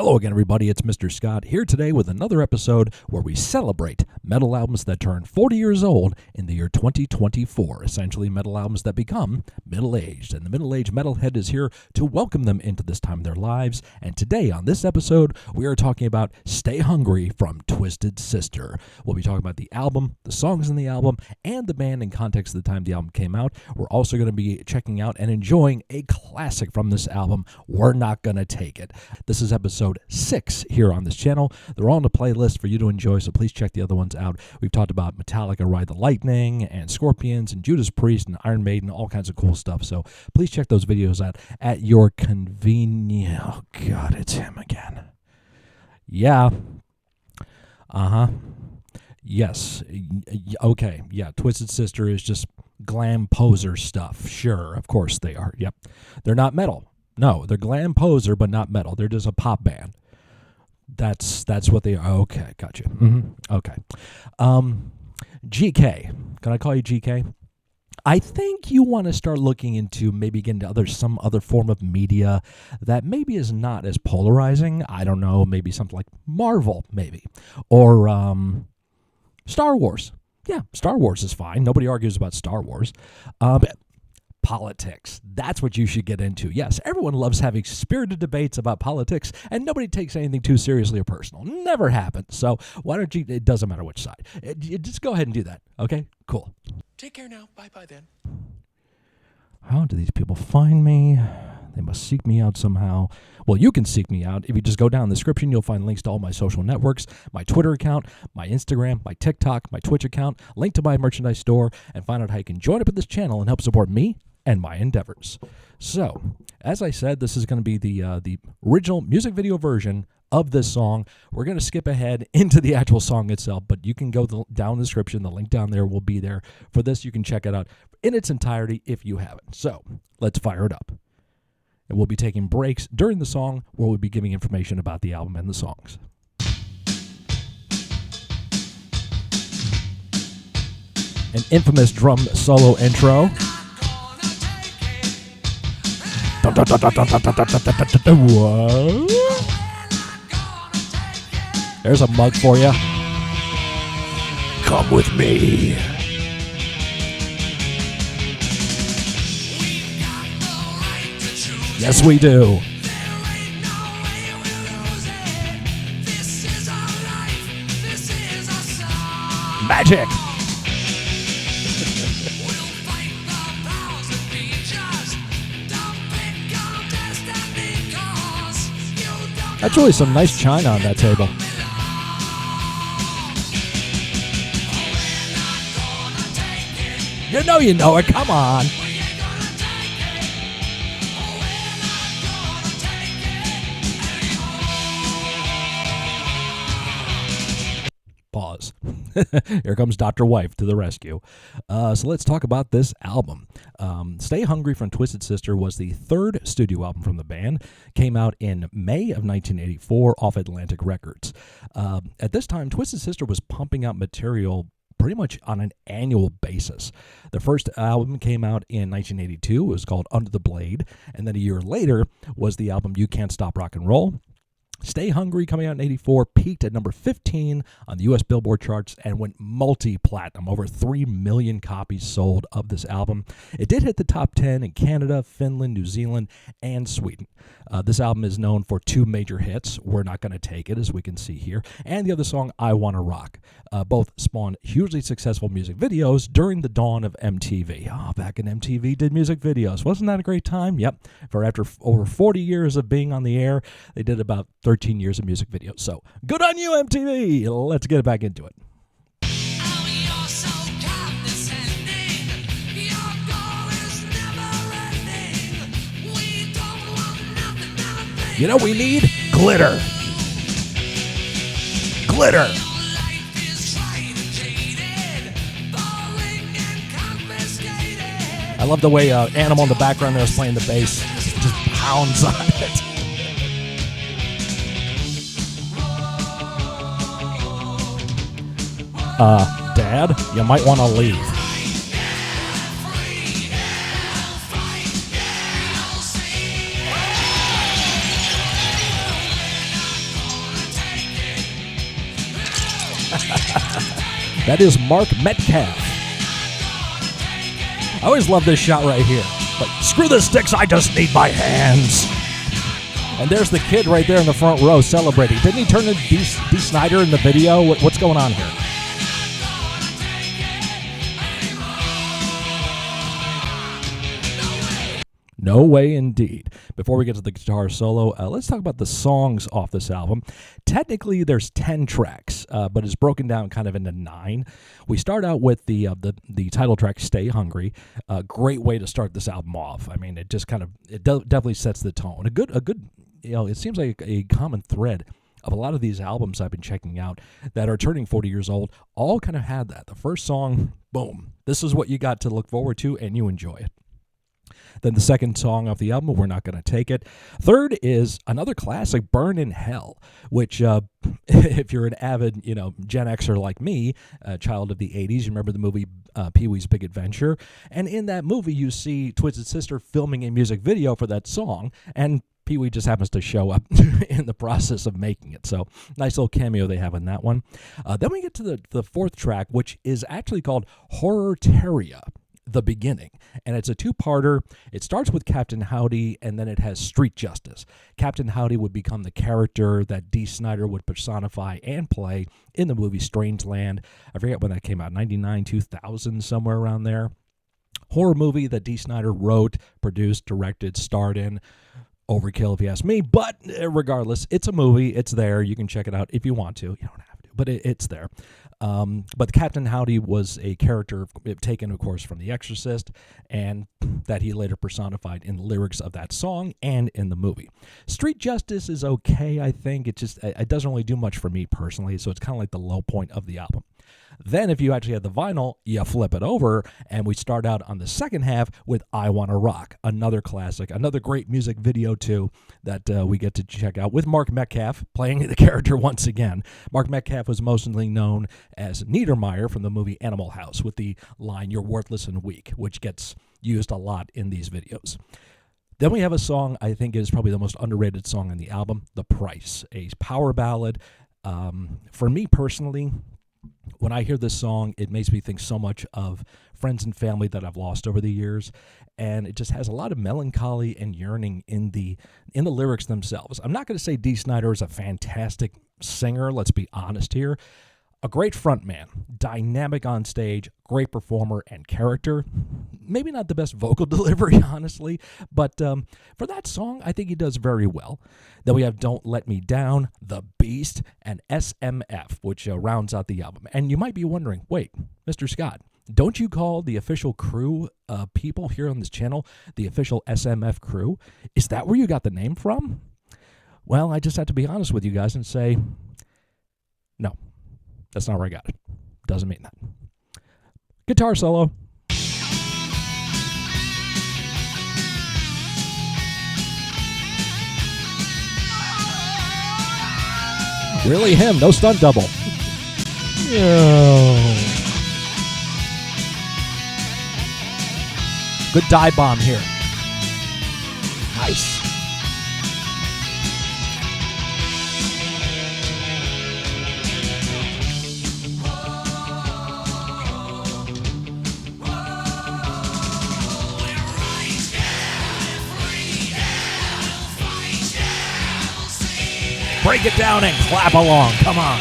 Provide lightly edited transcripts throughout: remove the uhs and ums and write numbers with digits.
Hello again, everybody. It's Mr. Scott here today with another episode where we celebrate metal albums that turn 40 years old in the year 2024. Essentially, metal albums that become middle-aged. And the middle-aged metalhead is here to welcome them into this time of their lives. And today on this episode, we are talking about Stay Hungry from Twisted Sister. We'll be talking about the album, the songs in the album, and the band in context of the time the album came out. We're also going to be checking out and enjoying a classic from this album, We're Not Gonna Take It. This is episode 6 here on this channel. They're all on the playlist for you to enjoy, so please check the other ones out. We've talked about Metallica, Ride the Lightning, and Scorpions, and Judas Priest, and Iron Maiden, all kinds of cool stuff. So please check those videos out at your convenience. Oh, God, it's him again. Yeah. Yes. Okay. Yeah, Twisted Sister is just glam poser stuff. Sure, of course they are. Yep. They're not metal. No, they're glam poser, but not metal. They're just a pop band. That's what they are. Okay, gotcha. Okay. GK. Can I call you GK? I think you want to start looking into maybe getting to some other form of media that maybe is not as polarizing. I don't know, maybe something like Marvel, maybe. Or Star Wars. Yeah, Star Wars is fine. Nobody argues about Star Wars. Politics. That's what you should get into. Yes, everyone loves having spirited debates about politics, and nobody takes anything too seriously or personal. Never happens. So why don't you, it doesn't matter which side. Just go ahead and do that. Okay? Cool. Take care now. Bye-bye then. How do these people find me? They must seek me out somehow. Well, you can seek me out. If you just go down in the description, you'll find links to all my social networks, my Twitter account, my Instagram, my TikTok, my Twitch account, link to my merchandise store, and find out how you can join up with this channel and help support me and my endeavors. So, as I said, this is going to be the original music video version of this song. We're going to skip ahead into the actual song itself, but you can go down the description. The link down there will be there for this. You can check it out in its entirety if you haven't. So, let's fire it up. And we'll be taking breaks during the song where we'll be giving information about the album and the songs. An infamous drum solo intro. There's a mug for you. Come with me. Yes, we do. Magic. That's really some nice china on that table. You know it. Come on. Pause. Here comes Dr. Wife to the rescue. So let's talk about this album. Stay Hungry from Twisted Sister was the third studio album from the band. Came out in May of 1984 off Atlantic Records. At this time, Twisted Sister was pumping out material pretty much on an annual basis. The first album came out in 1982. It was called Under the Blade. And then a year later was the album You Can't Stop Rock and Roll. Stay Hungry, coming out in 84, peaked at number 15 on the U.S. Billboard charts and went multi-platinum. Over 3 million copies sold of this album. It did hit the top 10 in Canada, Finland, New Zealand, and Sweden. This album is known for 2 major hits, We're Not Gonna Take It, as we can see here, and the other song, I Wanna Rock. Both spawned hugely successful music videos during the dawn of MTV. Back in MTV did music videos. Wasn't that a great time? Yep. For after over 40 years of being on the air, they did about 13 years of music videos. So, good on you, MTV! Let's get back into it. You know we need? Glitter. Glitter. I love the way Animal in the background there is playing the bass. Just pounds on it. Dad, you might want to leave. That is Mark Metcalf. I always love this shot right here. Like, screw the sticks, I just need my hands. And there's the kid right there in the front row celebrating. Didn't he turn into D. Snyder in the video? What's going on here? No way indeed. Before we get to the guitar solo, let's talk about the songs off this album. Technically, there's 10 tracks, but it's broken down kind of into 9. We start out with the title track, "Stay Hungry." Great way to start this album off. I mean, it just kind of definitely sets the tone. A good. It seems like a common thread of a lot of these albums I've been checking out that are turning 40 years old. All kind of had that. The first song, boom. This is what you got to look forward to, and you enjoy it. Then the second song off the album, "We're Not Gonna Take It." Third is another classic, "Burn in Hell," which if you're an avid, Gen Xer like me, a child of the 80s, you remember the movie Pee-wee's Big Adventure. And in that movie, you see Twisted Sister filming a music video for that song, and Pee-wee just happens to show up in the process of making it. So nice little cameo they have in that one. Then we get to the fourth track, which is actually called "Horror-Teria," the beginning, and it's a two-parter. It starts with Captain Howdy, and then it has Street Justice. Captain Howdy would become the character that Dee Snider would personify and play in the movie Strangeland. I forget when that came out, 99, 2000, somewhere around there. Horror movie that Dee Snider wrote, produced, directed, starred in. Overkill if you ask me, but regardless, it's a movie. It's there. You can check it out if you want to. You don't have to, but it's there. But Captain Howdy was a character taken, of course, from The Exorcist, and that he later personified in the lyrics of that song and in the movie. Street Justice is okay, I think. It doesn't really do much for me personally, so it's kind of like the low point of the album. Then if you actually have the vinyl, you flip it over, and we start out on the second half with "I Wanna Rock," another classic, another great music video, too, that we get to check out with Mark Metcalf playing the character once again. Mark Metcalf was mostly known as Niedermeyer from the movie Animal House with the line, "You're worthless and weak," which gets used a lot in these videos. Then we have a song I think is probably the most underrated song on the album, "The Price," a power ballad. For me personally, when I hear this song, it makes me think so much of friends and family that I've lost over the years, and it just has a lot of melancholy and yearning in the lyrics themselves. I'm not going to say Dee Snider is a fantastic singer, let's be honest here. A great frontman, dynamic on stage, great performer and character. Maybe not the best vocal delivery, honestly, but for that song, I think he does very well. Then we have "Don't Let Me Down," "The Beast," and "SMF," which rounds out the album. And you might be wondering, wait, Mr. Scott, don't you call the official crew people here on this channel the official SMF crew? Is that where you got the name from? Well, I just have to be honest with you guys and say, no. That's not where I got it. Doesn't mean that. Guitar solo. Really him, no stunt double. Good dive bomb here. Nice. Break it down and clap along. Come on.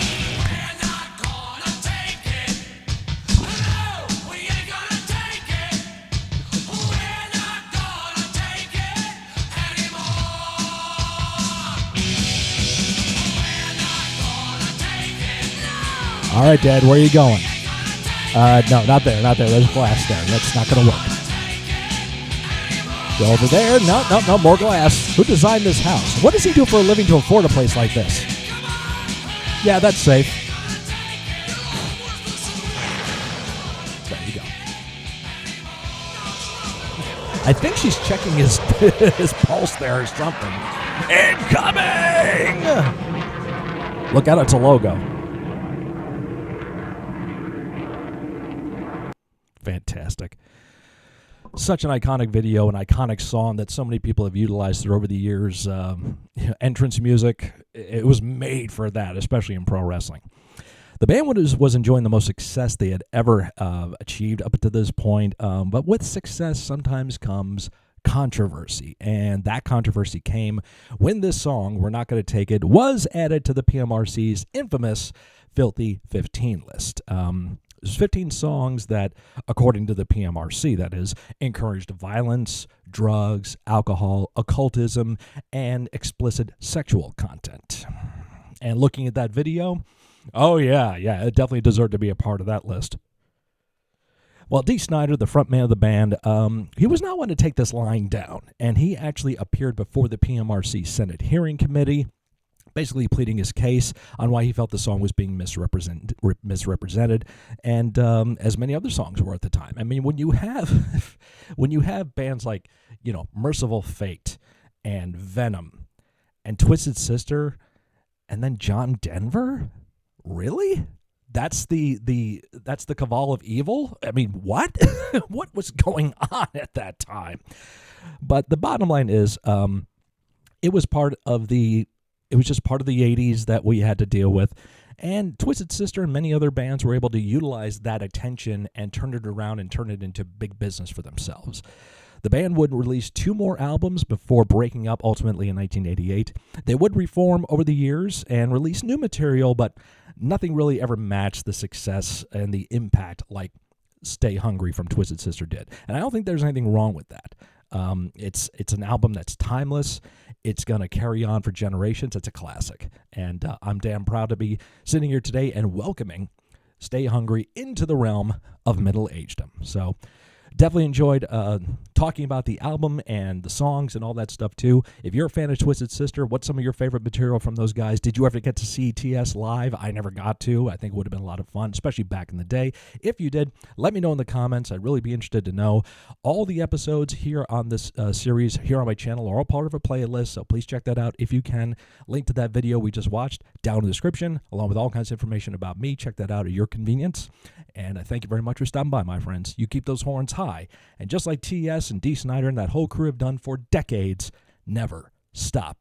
All right, Dad, where are you going? No, not there, not there. There's glass there. That's not going to work. Go over there. No, more glass. Who designed this house? What does he do for a living to afford a place like this? Yeah, that's safe. There you go. I think she's checking his his pulse there or something. Incoming! Look out, it's a logo. Fantastic. Such an iconic video, an iconic song that so many people have utilized through over the years. Entrance music, it was made for that, especially in pro wrestling. The band was enjoying the most success they had ever achieved up to this point, but with success sometimes comes controversy, and that controversy came when this song, We're Not Gonna Take It, was added to the PMRC's infamous Filthy 15 list. There's 15 songs that, according to the PMRC, that is, encouraged violence, drugs, alcohol, occultism, and explicit sexual content. And looking at that video, oh yeah, it definitely deserved to be a part of that list. Well, Dee Snider, the frontman of the band, he was not one to take this lying down, and he actually appeared before the PMRC Senate Hearing Committee, basically pleading his case on why he felt the song was being misrepresented, and as many other songs were at the time. I mean, when you have bands like, Merciful Fate and Venom and Twisted Sister and then John Denver, really? That's the cabal of evil? I mean, what? What was going on at that time? But the bottom line is, it was just part of the 80s that we had to deal with. And Twisted Sister and many other bands were able to utilize that attention and turn it around and turn it into big business for themselves. The band would release 2 more albums before breaking up ultimately in 1988. They would reform over the years and release new material, but nothing really ever matched the success and the impact like Stay Hungry from Twisted Sister did. And I don't think there's anything wrong with that. It's an album that's timeless. It's going to carry on for generations. It's a classic. And I'm damn proud to be sitting here today and welcoming Stay Hungry into the realm of middle-agedom. So definitely enjoyed talking about the album and the songs and all that stuff too. If you're a fan of Twisted Sister, what's some of your favorite material from those guys? Did you ever get to see TS live? I never got to. I think it would have been a lot of fun, especially back in the day. If you did, let me know in the comments. I'd really be interested to know. All the episodes here on this series here on my channel are all part of a playlist, so please check that out if you can. Link to that video we just watched down in the description, along with all kinds of information about me. Check that out at your convenience. And I thank you very much for stopping by, my friends. You keep those horns high. And just like TS and Dee Snider and that whole crew have done for decades, never stop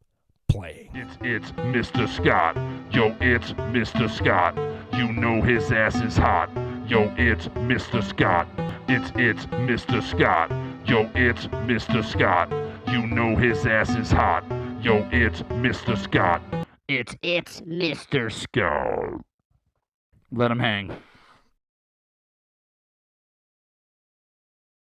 playing. It's Mr. Scott. Yo, it's Mr. Scott. You know his ass is hot. Yo, it's Mr. Scott. It's Mr. Scott. Yo, it's Mr. Scott. You know his ass is hot. Yo, it's Mr. Scott. It's Mr. Scott. Let him hang.